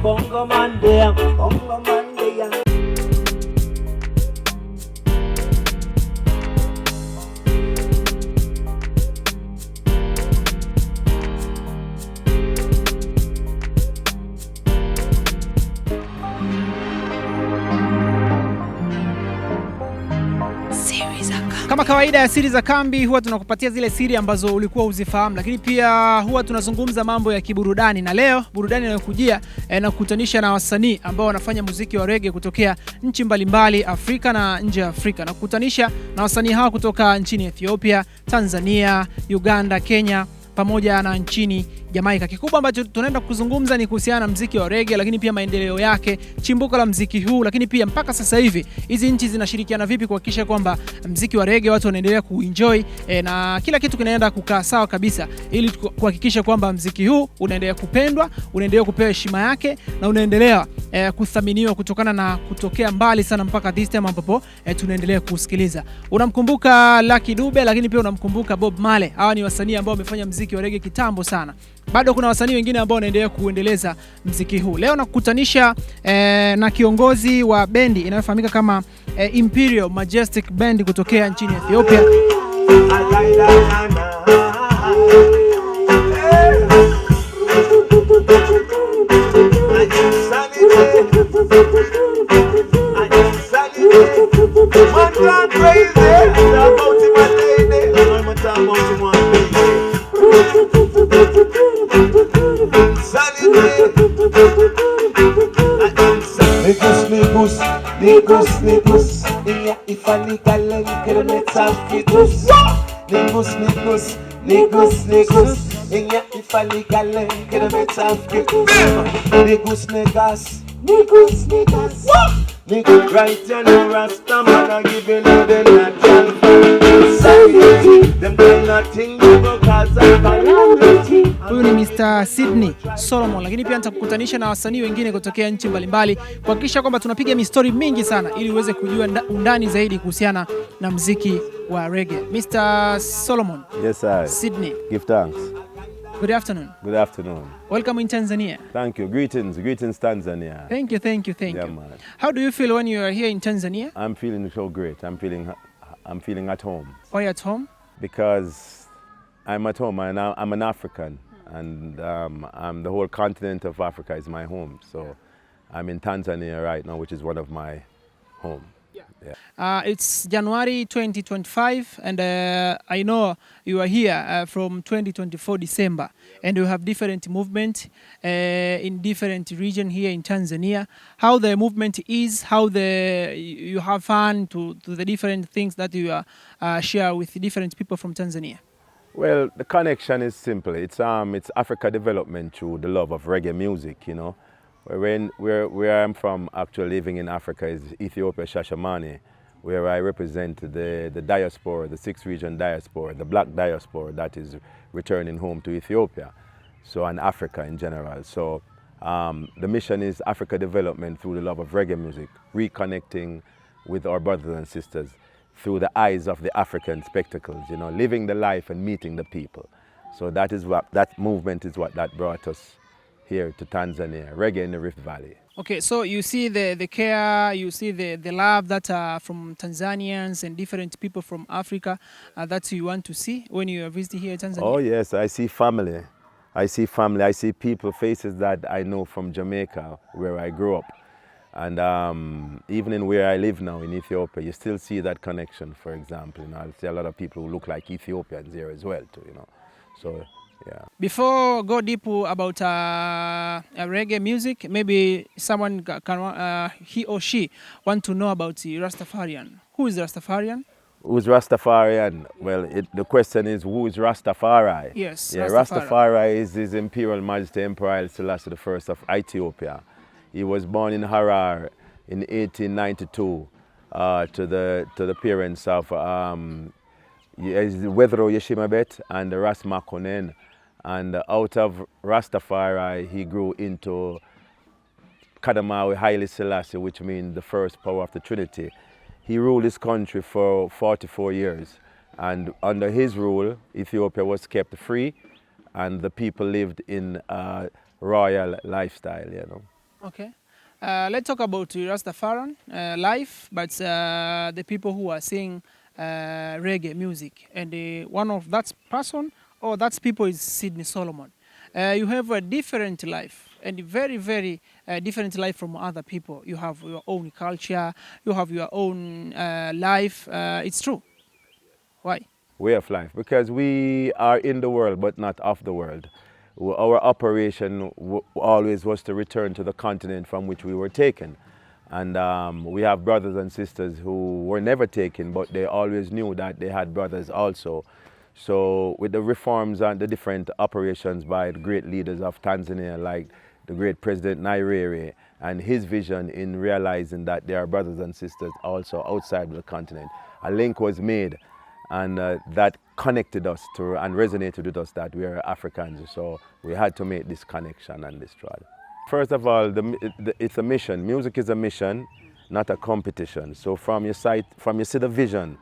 Bongo man there, bongo man there. Kama kawaida ya siri za kambi, huwa tunakupatia zile siri ambazo ulikuwa uzifahamu, lakini pia huwa tunazungumza mambo ya kiburudani. Na leo burudani inayokujia na kukutanisha na wasanii ambao wanafanya muziki wa reggae kutokea nchi mbalimbali Afrika na nje ya Afrika, na kukutanisha na wasanii hao kutoka nchini Ethiopia, Tanzania, Uganda, Kenya pamoja na nchini Jamaica. Kikubwa ambacho tunaenda kuzungumza ni kuhusiana na muziki wa reggae, lakini pia maendeleo yake, chimbuko la muziki huu, lakini pia mpaka sasa hivi hizi nchi zinashirikiana vipi kuhakikisha kwamba muziki wa reggae watu wanaendelea kuenjoy na kila kitu kinaenda kukaa sawa kabisa, ili kuhakikisha kwamba muziki huu unaendelea kupendwa, unaendelea kupewa heshima yake na unaendelea kuthaminiwa kutokana na kutokea mbali sana mpaka this time ambapo tunaendelea kusikiliza. Unamkumbuka Lucky Dube, lakini pia unamkumbuka Bob Marley. Hawa ni wasanii ambao wamefanya muziki wa reggae kitambo sana. Bado kuna wasanii wengine ambao wanaendelea kuendeleza muziki huu. Leo nakukutanisha na kiongozi wa bendi inayofahamika kama Imperial Majestic Band kutokea nchini Ethiopia. Nikus, iya ifani kalen kilometer kitus. Nikus, iya ifani kalen kilometer kitus. Nikus, Nikus, right and Rasta man a giving you the natural sanity. Them do nothing because of calamity. Huyu ni Mr. Sydney Solomon, lakini pia nitakukutanisha na wasanii wengine kutokea nchi mbalimbali kuhakikisha kwamba tunapiga mistori mingi sana ili uweze kujua undani zaidi kuhusiana na muziki wa reggae. Mr. Solomon. Yes, sir. Sydney. Give thanks. Good afternoon. Good afternoon. Welcome in Tanzania. Thank you. Greetings Tanzania. Thank you. Yeah, man. How do you feel when you are here in Tanzania? I'm feeling so great. I'm feeling at home. Why at home? Because I'm at home and I'm an African, and the whole continent of Africa is my home. So I'm in Tanzania right now, which is one of my home. Yeah. It's January 2025, and I know you are here from 2024 December, and you have different movement in different region here in Tanzania. How the movement is, how you have fun to the different things that you share with different people from Tanzania. Well, the connection is simple. It's Africa development through the love of reggae music, you know. Where I'm from, actually living in Africa, is Ethiopia, Shashamane, where I represent the diaspora, the 6th region diaspora, the black diaspora that is returning home to Ethiopia, so and Africa in general. So the mission is Africa development through the love of reggae music, reconnecting with our brothers and sisters through the eyes of the African spectacles, you know, living the life and meeting the people. So that movement is what that brought us here to Tanzania, reggae in the Rift Valley. Okay, so you see the care, you see the love that from Tanzanians and different people from Africa that you want to see when you are visiting here in Tanzania? Oh yes, I see family. I see people, faces that I know from Jamaica, where I grew up. And even in where I live now in Ethiopia, you still see that connection, for example. You know, I'll see a lot of people who look like Ethiopians here as well too, you know. So yeah. Before go deep about reggae music, maybe someone can he or she want to know about the Rastafarian. Who is Rastafarian? Who's Rastafarian? Well, the question is, who is Rastafari? Yes, yeah, Rastafari is His Imperial Majesty Emperor Haile Selassie I of Ethiopia. He was born in Harar in 1892 to the parents of Wethero Yeshimabet and Ras Makonnen. And out of Rastafari, he grew into Kadamawi Haile Selassie, which means the first power of the Trinity. He ruled his country for 44 years. And under his rule, Ethiopia was kept free and the people lived in a royal lifestyle, you know. Okay. Let's talk about Rastafarian life, but the people who are singing reggae music. And one of that person or that people is Sydney Solomon. You have a different life and very, very different life from other people. You have your own culture, you have your own life. It's true. Why? Way of life, because we are in the world but not of the world. Our operation always was to return to the continent from which we were taken. And we have brothers and sisters who were never taken, but they always knew that they had brothers also. So with the reforms and the different operations by the great leaders of Tanzania, like the great President Nyerere, and his vision in realizing that there are brothers and sisters also outside the continent, a link was made, and that connected us to and resonated with us that we are Africans. So we had to make this connection and this trad. First of all, it's a mission. Music is a mission, not a competition. So from you see the vision,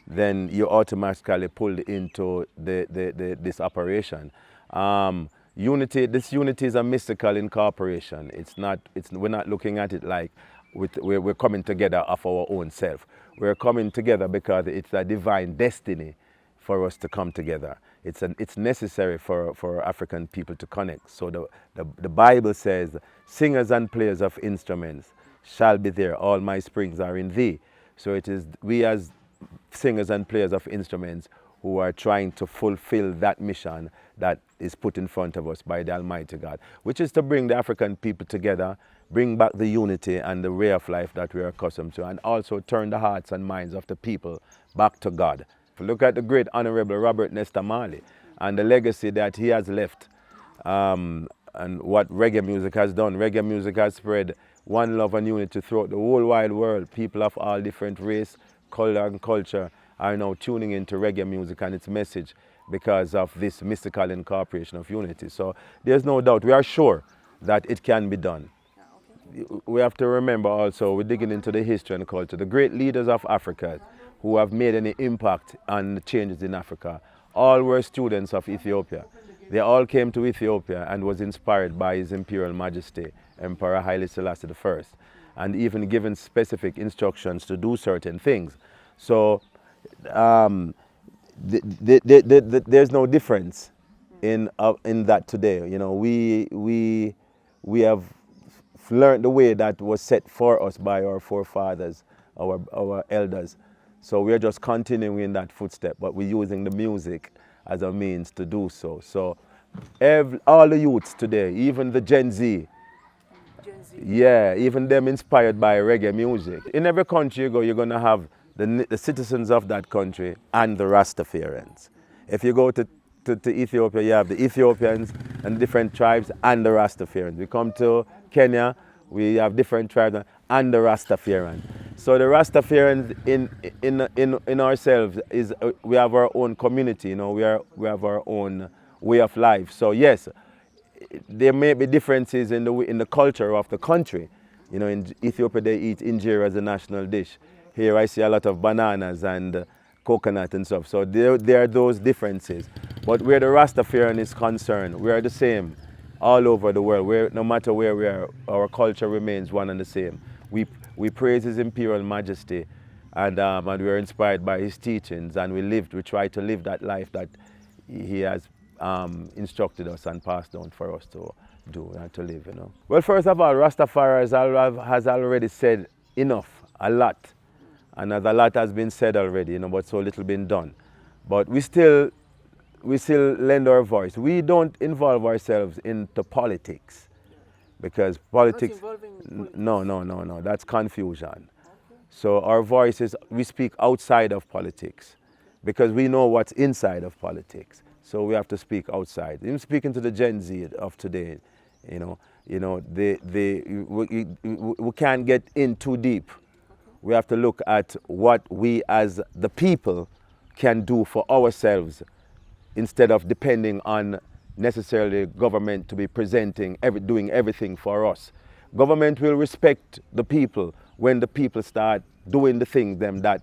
then you automatically pulled into this operation. This unity is a mystical incorporation. We're not looking at it like we're coming together of our own self. We're coming together because it's a divine destiny for us to come together. It's necessary for African people to connect. So the Bible says, singers and players of instruments shall be there. All my springs are in thee. So it is we as singers and players of instruments who are trying to fulfill that mission that is put in front of us by the Almighty God, which is to bring the African people together, bring back the unity and the way of life that we are accustomed to, and also turn the hearts and minds of the people back to God. Look at the great Honorable Robert Nesta Marley and the legacy that he has left, and what reggae music has done. Reggae music has spread one love and unity throughout the whole wide world. People of all different race, color and culture are now tuning into reggae music and its message because of this mystical incorporation of unity. So there's no doubt, we are sure that it can be done. We have to remember also, we're digging into the history and culture. The great leaders of Africa who have made any impact on the changes in Africa, all were students of Ethiopia. They all came to Ethiopia and was inspired by His Imperial Majesty, Emperor Haile Selassie I, and even given specific instructions to do certain things. So there's no difference in that today. You know, we have learned the way that was set for us by our forefathers, our elders. So we're just continuing in that footstep, but we're using the music as a means to do so. So all the youths today, even the Gen Z, yeah, even them inspired by reggae music. In every country you go, you're going to have the citizens of that country and the Rastafarians. If you go to Ethiopia, you have the Ethiopians and different tribes and the Rastafarians. We come to Kenya, we have different tribes and the Rastafarians. So the Rastafarians in ourselves is we have our own community. You know, we have our own way of life. So yes, there may be differences in the culture of the country. You know, in Ethiopia they eat injera as a national dish. Here I see a lot of bananas and coconut and stuff. So there are those differences. But where the Rastafarian is concerned, we are the same all over the world. No matter where we are, our culture remains one and the same. We praise His Imperial Majesty, and we are inspired by His teachings, and we try to live that life that He has instructed us and passed down for us to do and to live, you know. Well, first of all, Rastafari has already said enough, a lot. And a lot has been said already, you know, but so little been done. But we still lend our voice. We don't involve ourselves into politics, because politics, no, that's confusion. Okay. So our voice is, we speak outside of politics, because we know what's inside of politics. So we have to speak outside. Even speaking to the Gen Z of today, we can't get in too deep. We have to look at what we as the people can do for ourselves, instead of depending on necessarily government to be doing everything for us. Government will respect the people when the people start doing the things that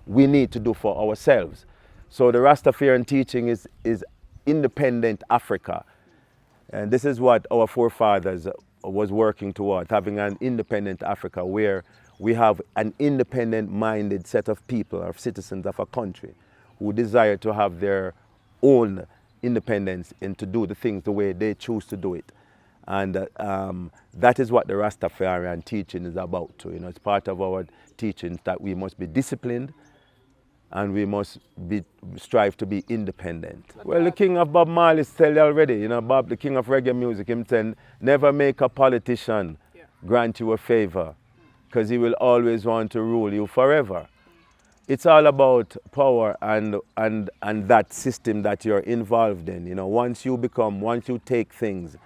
we need to do for ourselves. So the Rastafarian teaching is independent Africa. And this is what our forefathers was working towards having an independent Africa where we have an independent-minded set of people, or citizens of a country, who desire to have their own independence and to do the things the way they choose to do it. And that is what the Rastafarian teaching is about too. You know, it's part of our teachings that we must be disciplined and we must strive to be independent. Well, the king of Bob Marley tell you already, you know, Bob, the king of reggae music, him said, never make a politician grant you a favor, because he will always want to rule you forever. It's all about power and that system that you're involved in. You know, once you take things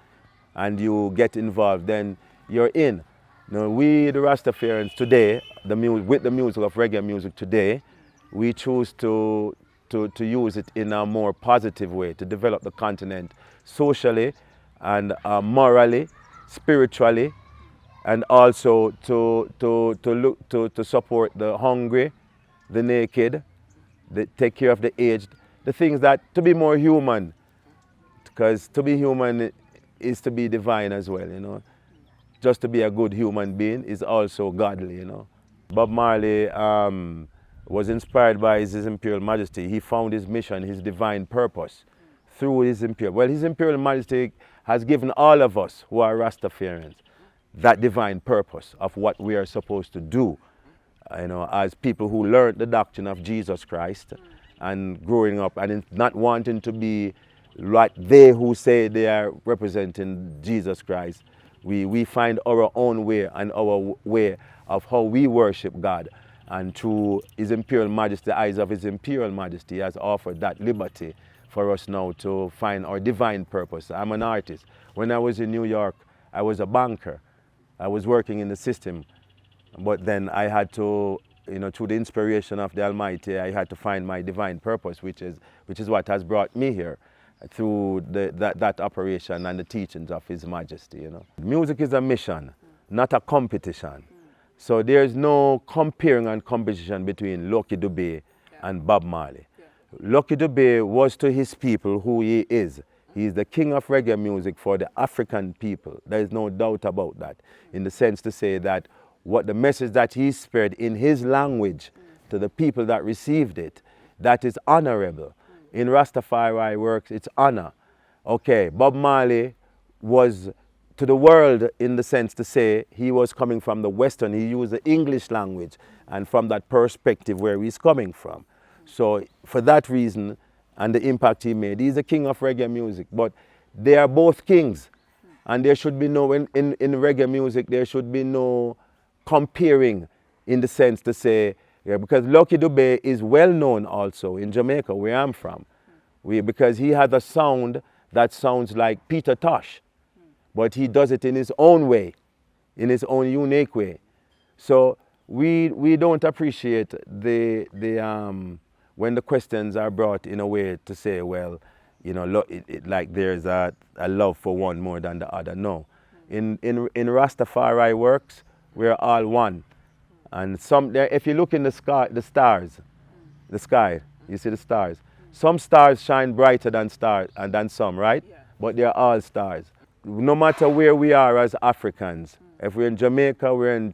and you get involved, then you're in. You know, we, the Rastafarians today, with the music of reggae music today, we choose to use it in a more positive way, to develop the continent socially and morally, spiritually, and also to support the hungry, the naked, take care of the aged, the things that, to be more human, because to be human is to be divine as well, you know. Just to be a good human being is also godly, you know. Bob Marley was inspired by His Imperial Majesty. He found his mission, his divine purpose through His Imperial. Well, His Imperial Majesty has given all of us who are Rastafarians that divine purpose of what we are supposed to do, you know, as people who learned the doctrine of Jesus Christ and growing up and not wanting to be like they who say they are representing Jesus Christ. We find our own way and our way of how we worship God. And through His Imperial Majesty, the eyes of His Imperial Majesty, He has offered that liberty for us now to find our divine purpose. I'm an artist. When I was in New York, I was a banker. I was working in the system. But then I had to, you know, through the inspiration of the Almighty, I had to find my divine purpose, which is what has brought me here through that operation and the teachings of His Majesty, you know. Music is a mission, not a competition. So there's no comparing and competition between Lucky Dube and Bob Marley. Lucky Dube was to his people who he is. He is the king of reggae music for the African people. There is no doubt about that, in the sense to say that what the message that he spread in his language to the people that received it, that is honorable. In Rastafari works, it's honor. Okay, Bob Marley was to the world in the sense to say he was coming from the Western, he used the English language, and from that perspective where he's coming from. So for that reason and the impact he made, he's the king of reggae music. But they are both kings, and there should be no, in reggae music, there should be no comparing in the sense to say, yeah, because Lucky Dube is well known also in Jamaica, where I'm from, because he has a sound that sounds like Peter Tosh, but he does it in his own way, in his own unique way. So we don't appreciate when the questions are brought in a way to say, well, you know, like there's a love for one more than the other. No, in Rastafari works, we're all one. And if you look in the sky, the sky, you see the stars. Some stars shine brighter than some, right? Yeah. But they're all stars. No matter where we are as Africans, if we're in Jamaica, we're in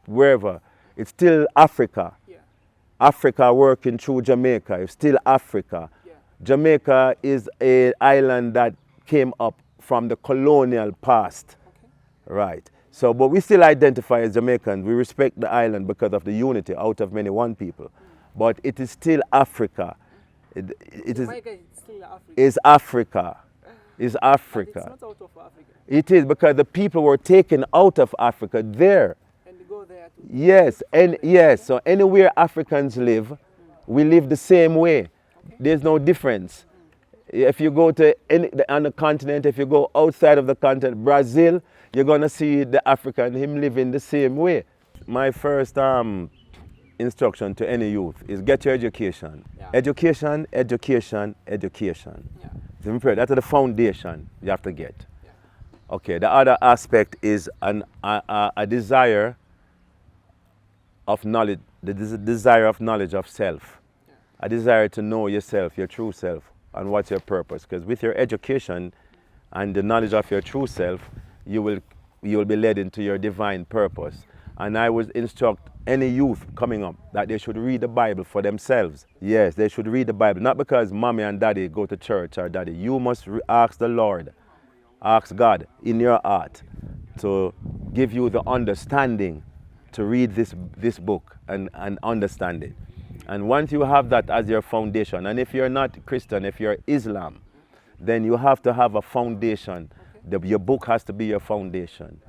wherever, it's still Africa. Yeah. Africa working through Jamaica, it's still Africa. Yeah. Jamaica is an island that came up from the colonial past, right? So, but we still identify as Jamaicans. We respect the island because of the unity out of many one people. But it is still Africa. Jamaica is still Africa. Is Africa. Is Africa. But it's not out of Africa. It is, because the people were taken out of Africa there. And they go there too. Yes, and yes. So anywhere Africans live, we live the same way. Okay. There's no difference. If you go to on the continent, if you go outside of the continent, Brazil, you're going to see the African, him living the same way. My first instruction to any youth is get your education. Yeah. Education, education, education. Yeah. That's the foundation you have to get. Yeah. Okay, the other aspect is a desire of knowledge, the desire of knowledge of self. Yeah. A desire to know yourself, your true self, and what's your purpose. Because with your education and the knowledge of your true self, you will you'll be led into your divine purpose. And I would instruct any youth coming up that they should read the Bible for themselves. Yes, they should read the Bible, not because mommy and daddy go to church or daddy. You must ask the Lord, ask God in your heart to give you the understanding to read this book and understand it. And once you have that as your foundation, and if you're not Christian, if you're Islam, then you have to have a foundation. Your book has to be your foundation.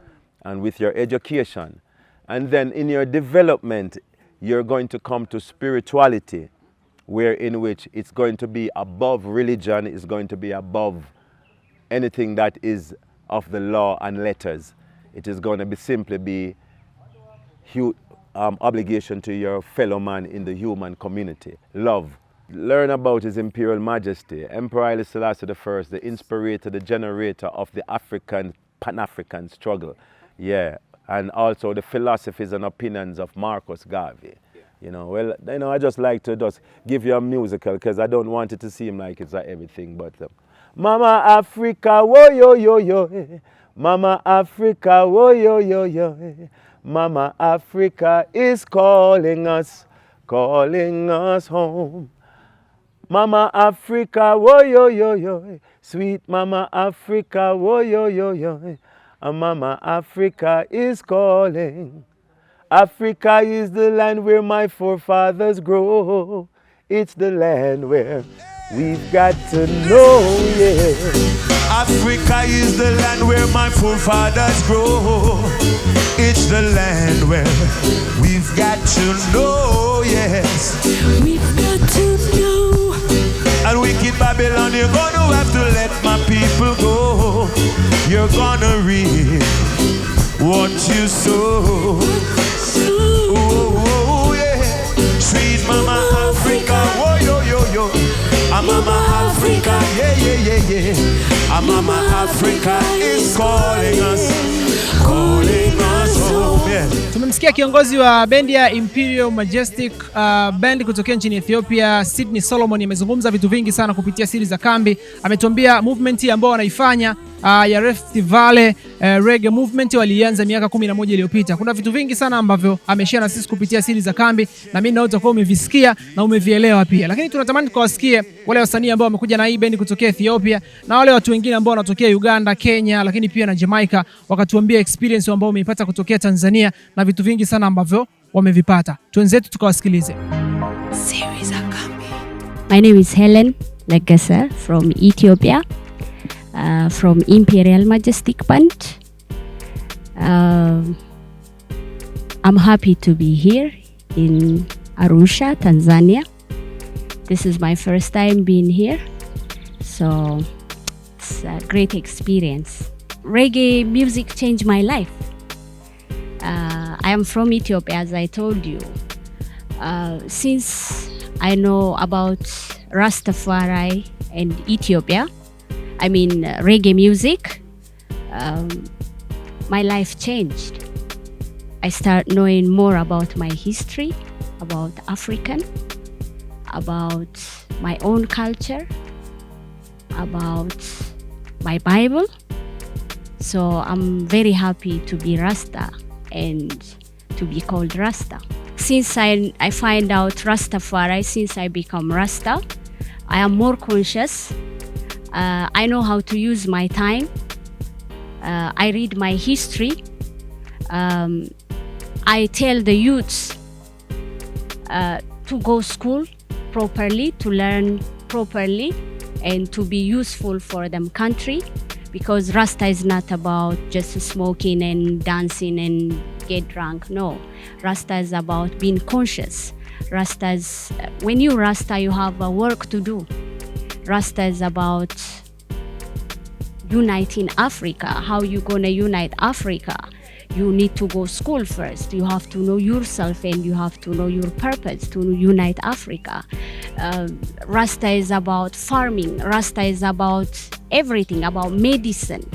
And with your education, and then in your development, you're going to come to spirituality, where in which it's going to be above religion, it's going to be above anything that is of the law and letters. It is going to be simply be obligation to your fellow man in the human community. Love. Learn about His Imperial Majesty, Emperor Haile Selassie I, the inspirator, the generator of the African, Pan-African struggle. Yeah, and also the philosophies and opinions of Marcus Garvey. You know, well, you know, I just like to just give you a musical because I don't want it to seem like it's everything, but Mama Africa, wo yo yo yo, Mama Africa, wo yo yo yo, Mama Africa is calling us home. Mama Africa, wo yo yo yo, sweet Mama Africa, wo yo yo yo, and Mama Africa is calling. Africa is the land where my forefathers grow. It's the land where we've got to know, yeah. Africa is the land where my forefathers grow. It's the land where we've got to know, yes. We've got to know. And wicked Babylon, you're gonna have to let my people go. You're gonna reap what you sow. Oh, yeah. Sweet Mama Africa, oh, yo, yo, yo. Mama Africa, yeah, yeah, yeah, yeah. Mama Africa is calling us home, yeah. Tumemsikia kiongozi wa bendi ya Imperial Majestic band kutokea nchini Ethiopia, Sydney Solomon. Amezungumza vitu vingi sana kupitia siri za kambi. Ametuambia movement ambao wanaifanya ya Rift Valley Reggae movement walianza miaka 11 iliyopita. Kuna vitu vingi sana ambavyo ameshare na sisi kupitia siri za kambi, na mimi naona utakuwa umevisikia na umevielewa pia. Lakini tunatamani tukawasikie wale wasanii ambao wamekuja na hii band kutokea Ethiopia na wale watu wengine ambao wanatokea Uganda, Kenya, lakini pia na Jamaica, wakatuambia experience ambao wameipata kutokea Tanzania na vitu vingi sana ambavyo wamevipata. Tuenzetu tukawasikilize. Siri za kambi. My name is Helen Legasa from Ethiopia. From Imperial Majestic Band. I'm happy to be here in Arusha, Tanzania. This is my first time being here, so it's a great experience. Reggae music changed my life. I am from Ethiopia, as I told you. Since I know about Rastafari and Ethiopia, I mean reggae music, my life changed. I start knowing more about my history, about African, about my own culture, about my Bible. So I'm very happy to be Rasta and to be called Rasta. Since I find out Rastafari, since I become Rasta, I am more conscious. I know how to use my time. I read my history. I tell the youths to go school properly, to learn properly, and to be useful for them country, because Rasta is not about just smoking and dancing and get drunk. No, Rasta is about being conscious. Rasta is, when you Rasta, you have a work to do. Rasta is about uniting Africa. How you gonna unite Africa? You need to go school first. You have to know yourself and you have to know your purpose to unite Africa. Rasta is about farming. Rasta is about everything, about medicine,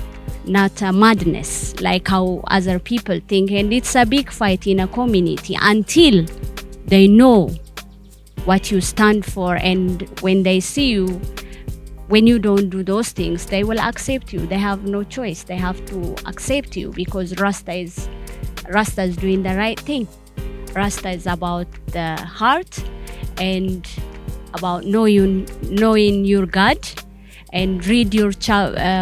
not madness, like how other people think. And it's a big fight in a community until they know what you stand for, and when they see you, when you don't do those things, they will accept you. They have no choice. They have to accept you because Rasta is doing the right thing. Rasta is about the heart and about knowing your God, and read your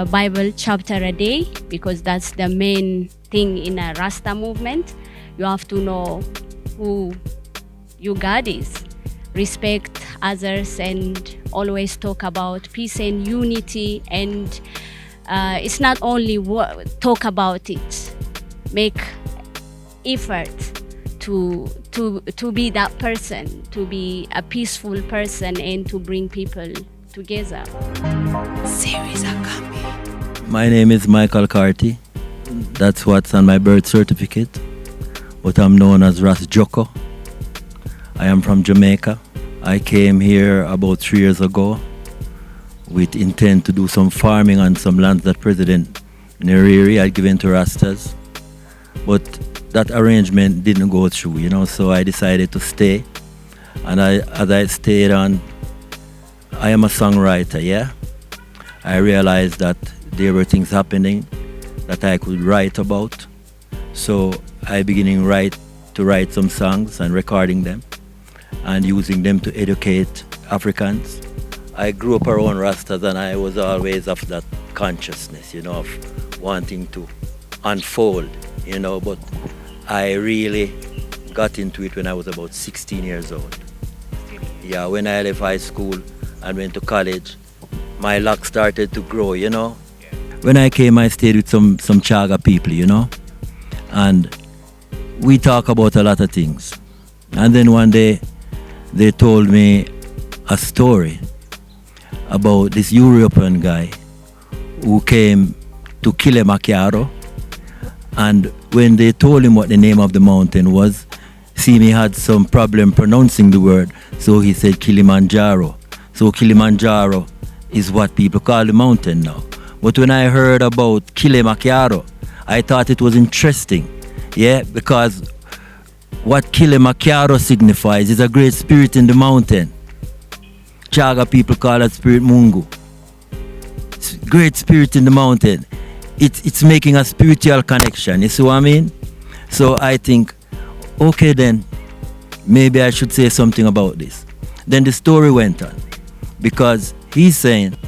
Bible chapter a day, because that's the main thing in a Rasta movement. You have to know who your God is, respect others, and always talk about peace and unity. And it's not only talk about it, make effort to be that person, to be a peaceful person, and to bring people together. My name is Michael Carty. That's what's on my birth certificate, but I'm known as Ras Joko. I am from Jamaica. I came here about 3 years ago with intent to do some farming on some lands that President Nyerere had given to Rastas. But that arrangement didn't go through, so I decided to stay. And as I stayed on, I am a songwriter, yeah? I realized that there were things happening that I could write about. So I began to write some songs and recording them and using them to educate Africans. I grew up around Rastas, and I was always of that consciousness, of wanting to unfold, but I really got into it when I was about 16 years old. Yeah, when I left high school and went to college, my luck started to grow, When I came, I stayed with some Chaga people, and we talk about a lot of things. And then one day, they told me a story about this European guy who came to Kilimanjaro. And when they told him what the name of the mountain was, he had some problem pronouncing the word, so he said Kilimanjaro. So Kilimanjaro is what people call the mountain now. But when I heard about Kilimanjaro, I thought it was interesting, because what Kilimanjaro signifies is a great spirit in the mountain. Chaga people call that spirit Mungu. It's great spirit in the mountain. It's making a spiritual connection, you see what I mean? So I think, okay then, maybe I should say something about this. Then the story went on, because he's saying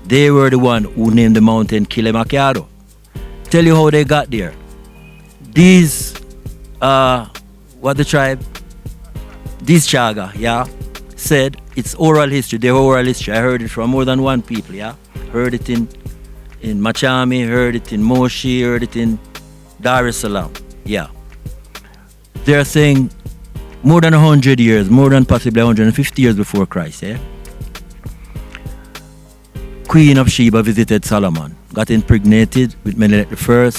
they were the one who named the mountain Kilimanjaro. Tell you how they got there. These, what the tribe? This Chaga, said it's oral history. They were oral history. I heard it from more than one people, Heard it in Machami, heard it in Moshi, heard it in Dar es Salaam, They're saying more than 100 years, more than possibly 150 years before Christ, Queen of Sheba visited Solomon, got impregnated with Menelik I.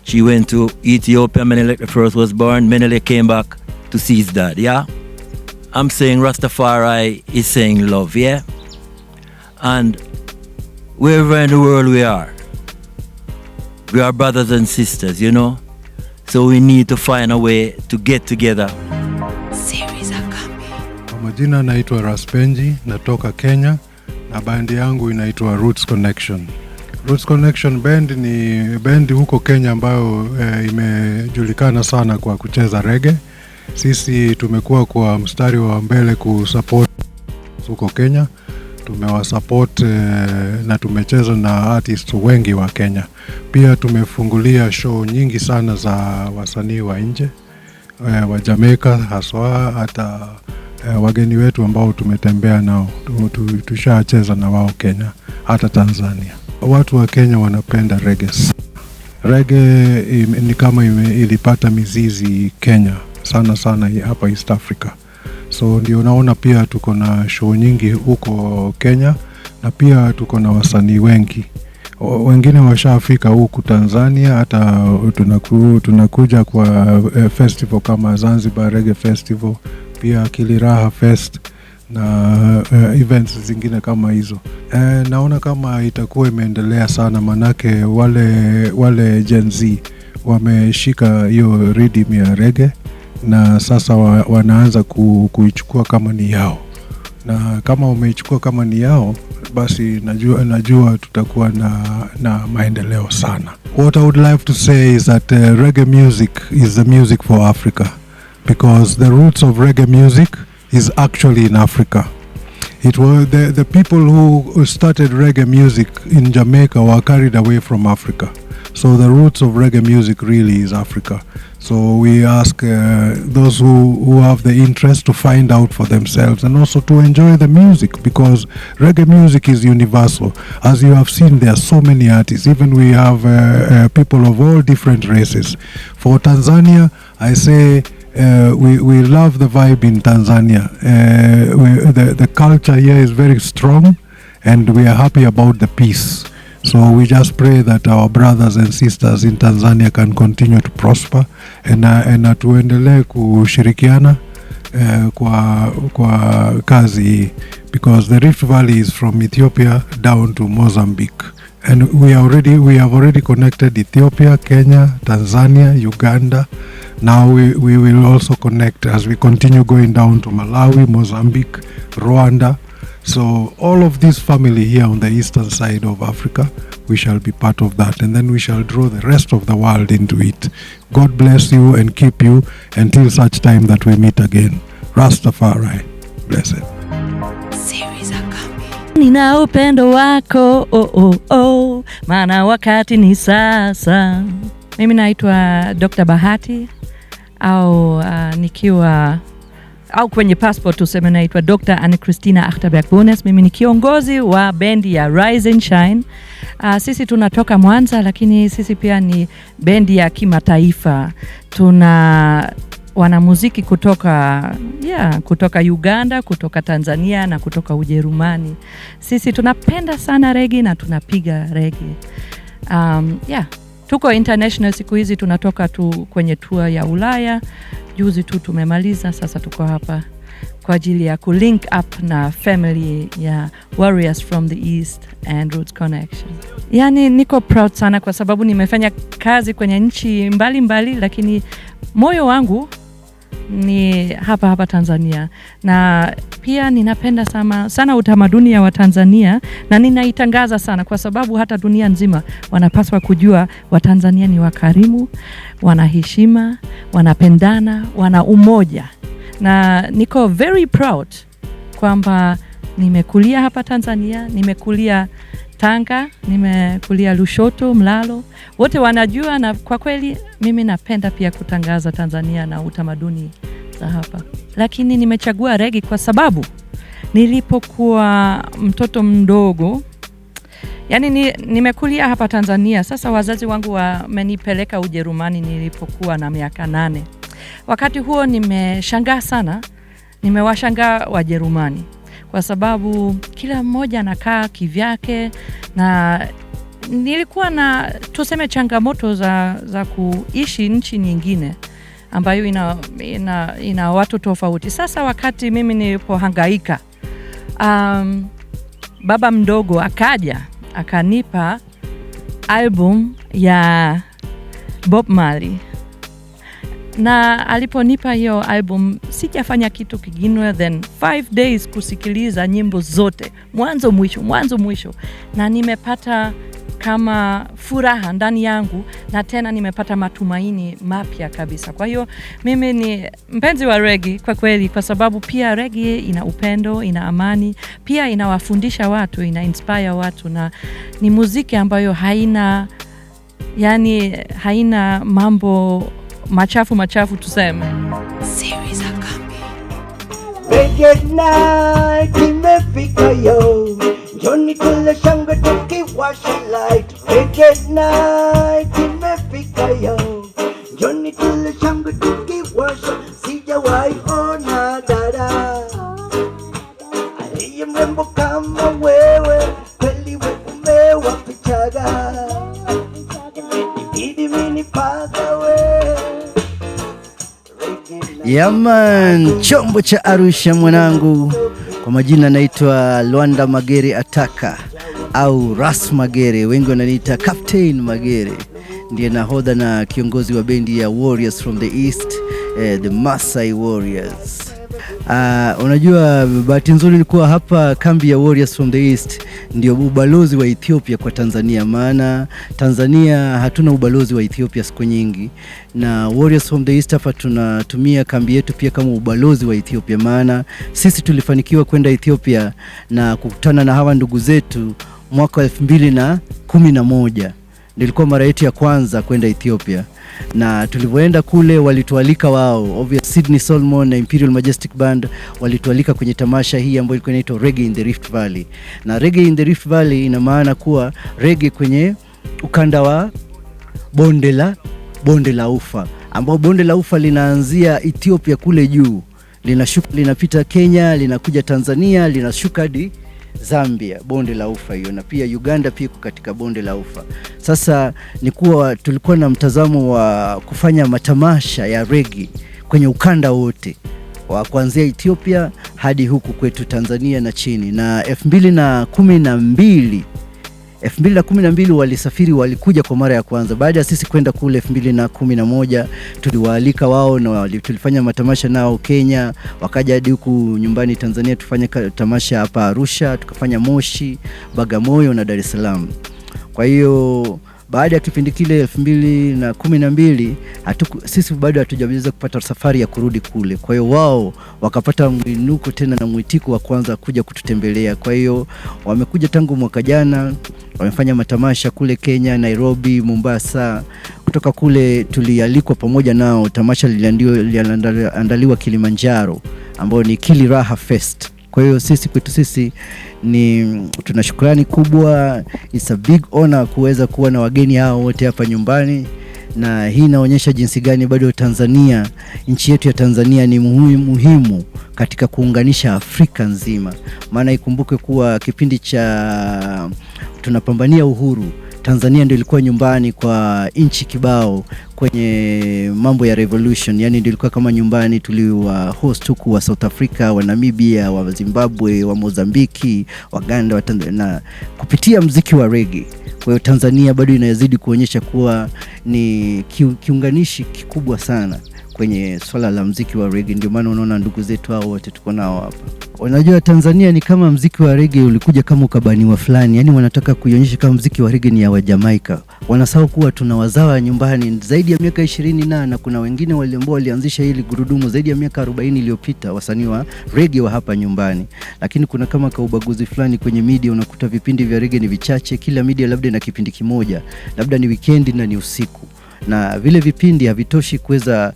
She went to Ethiopia, Menelik I was born, Menelik came back to see his dad, I'm saying Rastafari is saying love, And wherever in the world we are brothers and sisters, So we need to find a way to get together. Kwa majina naitwa Raspenji, natoka Kenya, na bandi yangu inaitwa Roots Connection. Roots Connection band ni band huko Kenya ambayo imejulikana sana kwa kucheza reggae. Sisi tumekuwa kwa mstari wa mbele kusupport huko Kenya. Tumewasupport na tumecheza na artists wengi wa Kenya. Pia tumefungulia show nyingi sana za wasanii wa nje, wa Jamaica haswa, hata wageni wetu ambao tumetembea nao tushacheza na wao Kenya, hata Tanzania. Watu wa Kenya wanapenda reggae. Reggae ni kama ilipata mizizi Kenya sana hapa East Africa. So ndio naona pia tuko na show nyingi huko Kenya, na pia tuko na wasanii wengi. Wengine washafika huku Tanzania, hata tunakuja kwa festival kama Zanzibar Reggae Festival, pia Kiliraha Fest na events zingine kama hizo. Naona kama itakuwa imeendelea sana, manake wale Gen Z wameshika hiyo rhythm ya reggae na sasa wanaanza kuichukua kama ni yao. Na kama wameichukua kama ni yao, basi najua tutakuwa na maendeleo sana. What I would like to say is that reggae music is the music for Africa, because the roots of reggae music is actually in Africa. It was the people who started reggae music in Jamaica were carried away from Africa. So the roots of reggae music really is Africa. So we ask those who have the interest to find out for themselves and also to enjoy the music, because reggae music is universal. As you have seen, there are so many artists. Even we have people of all different races. For Tanzania, I say we love the vibe in Tanzania. The culture here is very strong, and we are happy about the peace. So we just pray that our brothers and sisters in Tanzania can continue to prosper and tuendelee kushirikiana kwa kazi, because the Rift Valley is from Ethiopia down to Mozambique, and we have already connected Ethiopia, Kenya, Tanzania, Uganda. Now we will also connect as we continue going down to Malawi, Mozambique, Rwanda. So all of this family here on the eastern side of Africa, we shall be part of that, and then we shall draw the rest of the world into it. God bless you and keep you until such time that we meet again. Rastafari, blessed. Nina upendo wako, maana wakati ni sasa. Mimi naitwa Dr. Bahati, au nikiwa au kwenye passport tuseme naitwa Dr. Anne Christina Achterberg-Bones. Mimi ni kiongozi wa bendi ya Rise and Shine. Sisi tunatoka Mwanza, lakini sisi pia ni bendi ya kimataifa. Tuna wanamuziki kutoka Uganda, kutoka Tanzania na kutoka Ujerumani. Sisi tunapenda sana reggae na tunapiga reggae. Tuko international siku hizi, tunatoka tu kwenye tour ya Ulaya. Juzi tu tumemaliza, sasa tuko hapa kwa ajili ya kulink up na family ya Warriors from the East and Roots Connection. Yani niko proud sana kwa sababu nimefanya kazi kwenye nchi mbali, lakini moyo wangu ni hapa Tanzania, na pia ninapenda sana utamaduni ya wa Tanzania, na ninaitangaza sana kwa sababu hata dunia nzima wanapaswa kujua Watanzania ni wakarimu, wanaheshima, wanapendana, wana umoja. Na niko very proud kwamba nimekulia hapa Tanzania, nimekulia Tanga, nimekulia Lushoto, Mlalo. Wote wanajua, na kwa kweli mimi napenda pia kutangaza Tanzania na utamaduni za hapa. Lakini nimechagua reggae kwa sababu nilipokuwa mtoto mdogo, yani nimekulia hapa Tanzania. Sasa wazazi wangu wamenipeleka Ujerumani nilipokuwa na miaka 8. Wakati huo nimeshangaa sana, nimewashangaa Wajerumani kwa sababu kila mmoja anakaa kivyake, na nilikuwa na tuseme changamoto za kuishi nchi nyingine ambayo ina watu tofauti. Sasa wakati mimi nilipohangaika, baba mdogo akaja akanipa album ya Bob Marley, na aliponipa hiyo album sijafanya kitu kingine than 5 days kusikiliza nyimbo zote mwanzo mwisho, na nimepata kama furaha ndani yangu, na tena nimepata matumaini mapya kabisa. Kwa hiyo mimi ni mpenzi wa reggae kwa kweli, kwa sababu pia reggae ina upendo, ina amani, pia inawafundisha watu, ina inspire watu, na ni muziki ambayo haina mambo machafu tuseme. Series ya kambi. Reggae night imefika yo, Johnny tule shangwe tukiwasha light. Reggae night imefika yo, Johnny tule shangwe tukiwasha, sijawahi ona dada aliye mrembo kama wewe, kweli wewe umewapichaga, ibidi mini paka wewe. Yaman, chombo cha Arusha mwanangu. Kwa majina naitwa Luanda Magere Ataka au Ras Magere, wengi wananiita Captain Magere. Ndiye nahodha na kiongozi wa bendi ya Warriors from the East, the Maasai Warriors. Unajua bahati nzuri nilikuwa hapa kambi ya Warriors from the East ndio ubalozi wa Ethiopia kwa Tanzania, maana Tanzania hatuna ubalozi wa Ethiopia siku nyingi, na Warriors from the East hapa tunatumia kambi yetu pia kama ubalozi wa Ethiopia, maana sisi tulifanikiwa kwenda Ethiopia na kukutana na hawa ndugu zetu mwaka 2011. Nilikuwa mara yetu ya kwanza kwenda Ethiopia, na tulivyoenda kule walitualika wao, obvious Sydney Solomon na Imperial Majestic Band walitualika kwenye tamasha hii ambayo ilikuwa inaitwa Reggae in the Rift Valley. Na Reggae in the Rift Valley ina maana kuwa reggae kwenye ukanda wa bonde la Ufa, ambao bonde la Ufa linaanzia Ethiopia kule juu, linashuka linapita Kenya, linakuja Tanzania, linashuka hadi Zambia, bonde la Ufa hiyo, na pia Uganda pia katika bonde la Ufa. Sasa ni kuwa tulikuwa na mtazamo wa kufanya matamasha ya reggae kwenye ukanda wote wa kuanzia Ethiopia hadi huku kwetu Tanzania na chini. Na 2012 walisafiri, walikuja kwa mara ya kwanza. Baada ya sisi kwenda kule 2011 tuliwaalika wao na tulifanya matamasha nao Kenya, wakaja hadi huku nyumbani Tanzania tufanye tamasha hapa Arusha, tukafanya Moshi, Bagamoyo na Dar es Salaam. Kwa hiyo baada ya kipindi kile 2012 sisi bado hatujaweza kupata safari ya kurudi kule. Kwa hiyo wao wakapata mwinuko tena na mwitiko wa kwanza kuja kututembelea. Kwa hiyo wamekuja tangu mwaka jana, wamefanya matamasha kule Kenya, Nairobi, Mombasa. Kutoka kule tulialikwa pamoja nao, tamasha liliandaliwa Kilimanjaro ambao ni Kili Raha Fest. Kwa hiyo kwetu sisi tuna shukrani kubwa. It's a big honor kuweza kuwa na wageni hao wote hapa nyumbani, na hii inaonyesha jinsi gani bado Tanzania, nchi yetu ya Tanzania ni muhimu katika kuunganisha Afrika nzima. Maana ikumbuke kuwa kipindi cha tunapambania uhuru, Tanzania ndio ilikuwa nyumbani kwa nchi kibao kwenye mambo ya revolution, yani ndio ilikuwa kama nyumbani. Tuliwa host huku wa South Africa, wa Namibia, wa Zimbabwe, wa Mozambiki, wa Uganda, wa Tanzania, na kupitia muziki wa reggae. Kwa hiyo Tanzania bado inazidi kuonyesha kuwa ni kiunganishi kikubwa sana kwenye swala la muziki wa reggae. Ndio maana unaona ndugu zetu hao wote tuko nao hapa. Unajua Tanzania ni kama muziki wa reggae ulikuja kama ukabaniwa fulani, yani wanataka kuionyesha kama muziki wa reggae ni ya Jamaica. Wanasahau kuwa tuna wazawa nyumbani zaidi ya miaka 20 na kuna wengine walianzisha hili gurudumu zaidi ya miaka 40 iliyopita, wasanii wa reggae wa hapa nyumbani. Lakini kuna kama ubaguzi fulani kwenye media, unakuta vipindi vya reggae ni vichache, kila media labda ina kipindi kimoja, labda ni weekend na ni usiku, na vile vipindi havitoshi kuweza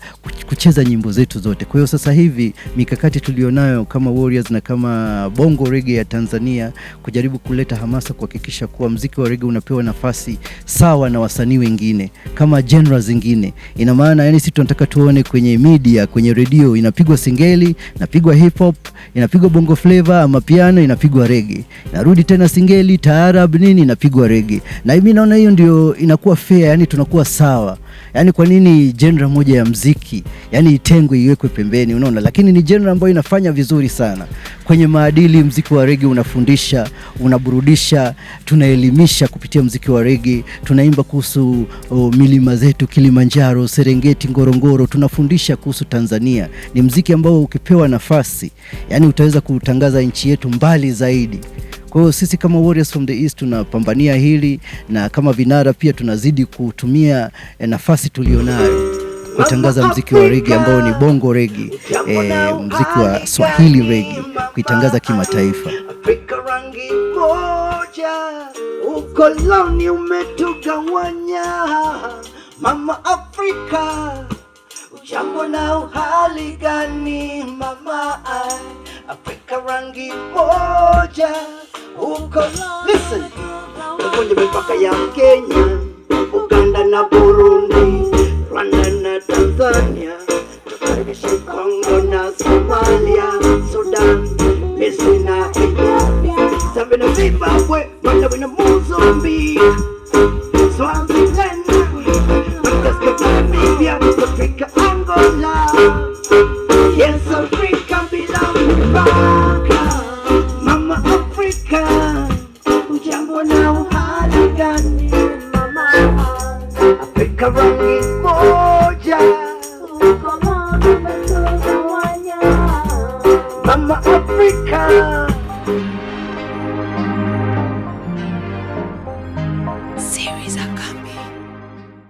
kucheza nyimbo zetu zote. Kwa hiyo sasa hivi mikakati tulionayo kama Warriors na kama Bongo Reggae ya Tanzania kujaribu kuleta hamasa, kuhakikisha kuwa muziki wa reggae unapewa nafasi sawa na wasanii wengine kama genres zingine. Ina maana yani sisi tunataka tuone kwenye media, kwenye radio inapigwa singeli, inapigwa hip hop, inapigwa bongo flavor ama piano, inapigwa reggae, narudi tena singeli, taarab nini, inapigwa reggae. Na mimi naona hiyo ndio inakuwa fair, yani tunakuwa sawa. Yani kwa nini genre moja ya muziki yani itengwe iwekwe pembeni, unaona? Lakini ni genre ambayo inafanya vizuri sana kwenye maadili. Muziki wa reggae unafundisha, unaburudisha, tunaelimisha kupitia muziki wa reggae. Tunaimba kuhusu milima zetu, Kilimanjaro, Serengeti, Ngorongoro. Tunafundisha kuhusu Tanzania. Ni muziki ambao ukipewa nafasi yani utaweza kutangaza nchi yetu mbali zaidi. Kwa hiyo sisi kama Warriors from the East tunapambania hili, na kama vinara pia tunazidi kutumia nafasi tulionayo kutangaza muziki wa reggae ambao ni bongo reggae, muziki wa Swahili reggae, kuitangaza kimataifa. Afrika rangi moja, ukoloni umetugawanya. Mama Afrika, ujambo na uhali gani mama? Afrika rangi moja, listen, kwenye mipaka ya Kenya, Uganda na Burundi, Rwanda na Tanzania, Kongo na Somalia, Sudan, Misri na Ethiopia, Zambia na Zimbabwe, Malawi na Mozambique, Swaziland, Madagascar, Namibia, Afrika, Angola. Yes, Africa belongs back. Mama Africa, ujambo na uhali gani mama? Afrika rangi moja, ukoloni umetugawanya. Mama Africa.